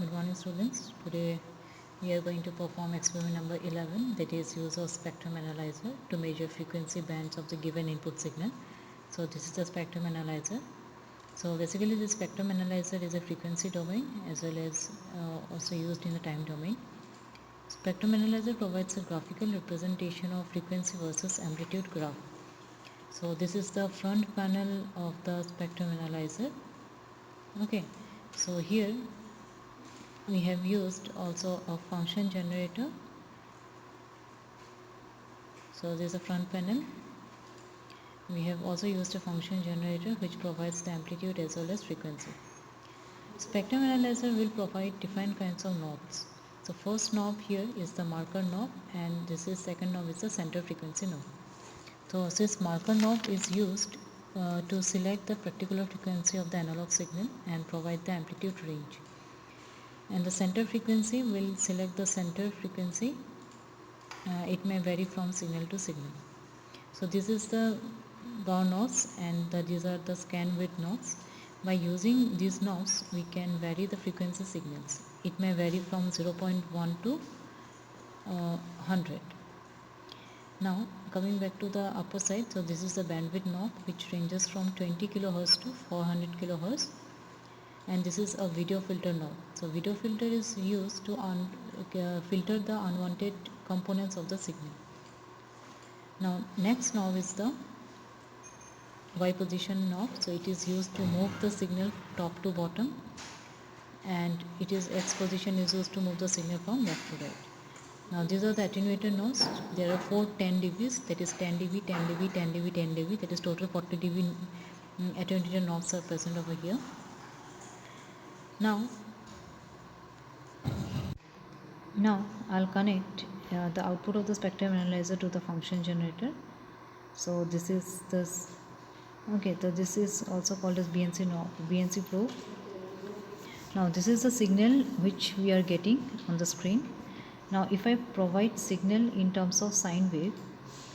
Good morning, students. Today we are going to perform experiment number 11, that is use of spectrum analyzer to measure frequency bands of the given input signal. So this is the spectrum analyzer. So basically the spectrum analyzer is a frequency domain as well as also used in the time domain. Spectrum analyzer provides a graphical representation of frequency versus amplitude graph. So this is the front panel of the spectrum analyzer. Okay, so here we have used also a function generator. So this is the front panel. We have also used a function generator which provides the amplitude as well as frequency. Spectrum analyzer will provide different kinds of knobs. So first knob here is the marker knob, and this is second knob is the center frequency knob. So this marker knob is used to select the particular frequency of the analog signal and provide the amplitude range. And the center frequency will select the center frequency. It may vary from signal to signal. So this is the bar knobs, and these are the scan width knobs. By using these knobs, we can vary the frequency signals. It may vary from 0.1 to 100. Now coming back to the upper side, so this is the bandwidth knob which ranges from 20 kHz to 400 kHz, and this is a video filter knob. So video filter is used to filter the unwanted components of the signal. Now next knob is the Y position knob. So it is used to move the signal top to bottom, and it is X position is used to move the signal from left to right. Now these are the attenuator knobs. There are 4 10 dBs, that is 10 dB, 10 dB, 10 dB, 10 dB, that is total 40 dB attenuator knobs are present over here. Now I'll connect the output of the spectrum analyzer to the function generator. So this is this. Okay, so this is also called as BNC probe. Now this is the signal which we are getting on the screen. Now if I provide signal in terms of sine wave,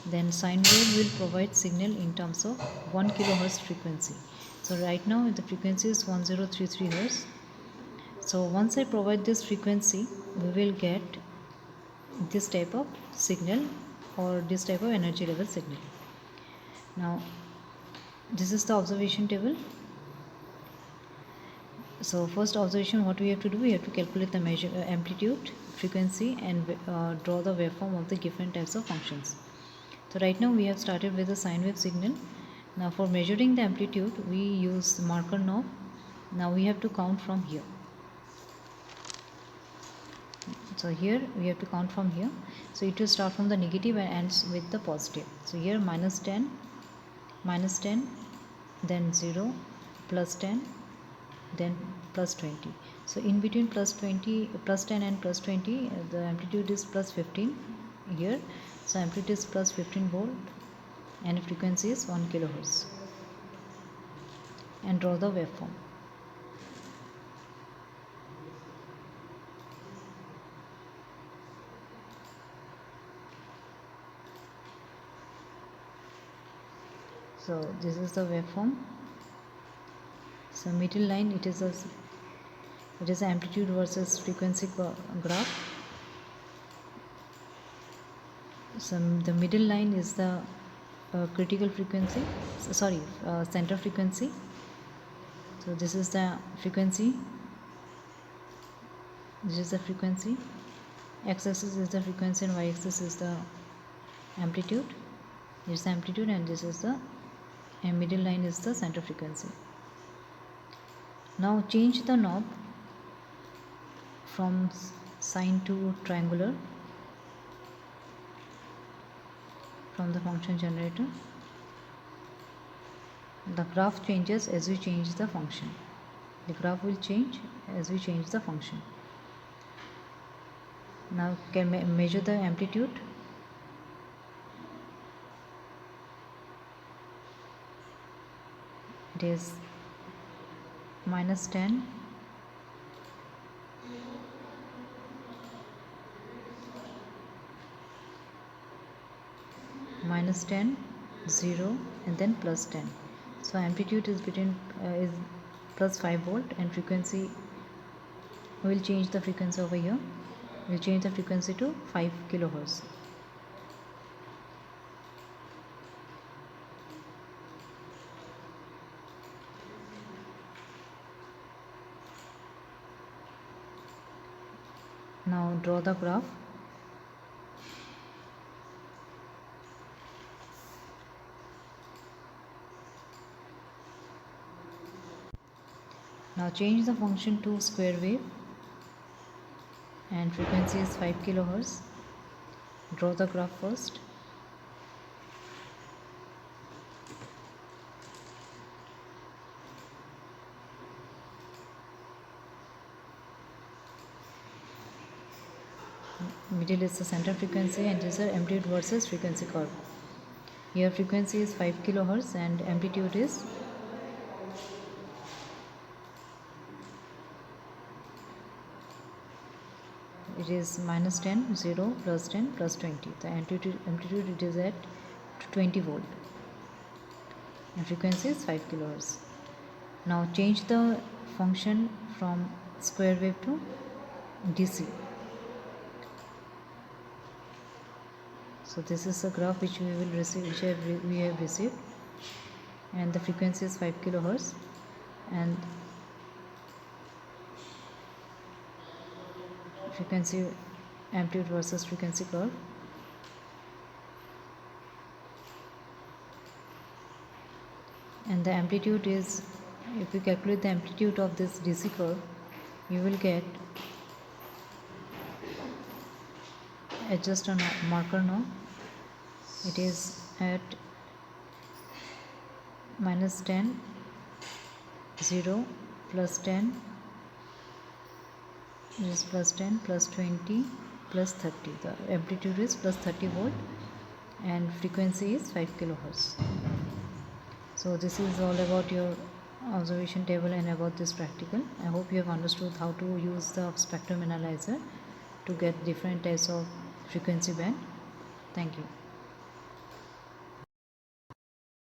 then sine wave will provide signal in terms of 1 kilohertz frequency. So right now the frequency is 1033 hertz. So once I provide this frequency, we will get this type of signal or this type of energy level signal. Now this is the observation table. So first observation, what we have to do, we have to calculate the measure amplitude, frequency, and draw the waveform of the different types of functions. So right now we have started with the sine wave signal. Now for measuring the amplitude, we use marker knob. Now we have to count from here. So here we have to count from here. So it will start from the negative and ends with the positive. So here minus 10, then 0, plus 10, then plus 20. So in between plus 20, plus 10 and plus 20, the amplitude is plus 15 here. So amplitude is plus 15 volt and frequency is 1 kilohertz. And draw the waveform. So this is the waveform. So middle line, it is amplitude versus frequency graph. So the middle line is the critical frequency, center frequency. So this is the frequency, this is the frequency, x-axis is the frequency and y-axis is the amplitude. This is the amplitude and this is the middle line is the center frequency. Now change the knob from sine to triangular from the function generator. The graph changes as we change the function. The graph will change as we change the function. Now can measure the amplitude. It is minus 10, minus 10, 0, and then plus 10. So amplitude is between is plus 5 volt and frequency we'll change the frequency over here. We'll change the frequency to 5 kilohertz. Now draw the graph. Now change the function to square wave and frequency is 5 kilohertz. Draw the graph first. Middle is the center frequency and these are amplitude versus frequency curve. Here frequency is 5 kilohertz and amplitude is -10, 0, +10, +20. The amplitude it is at 20 volt and frequency is 5 kilohertz. Now change the function from square wave to DC. So this is the graph which we will receive, we have received, and the frequency is 5 kilohertz and frequency amplitude versus frequency curve. And the amplitude is, if you calculate the amplitude of this DC curve, you will get, adjust a marker now, it is at -10, 0, +10, it is +10, +20, +30. The amplitude is +30 volt and frequency is 5 kilohertz. So this is all about your observation table and about this practical. I hope you have understood how to use the spectrum analyzer to get different types of frequency band. Thank you.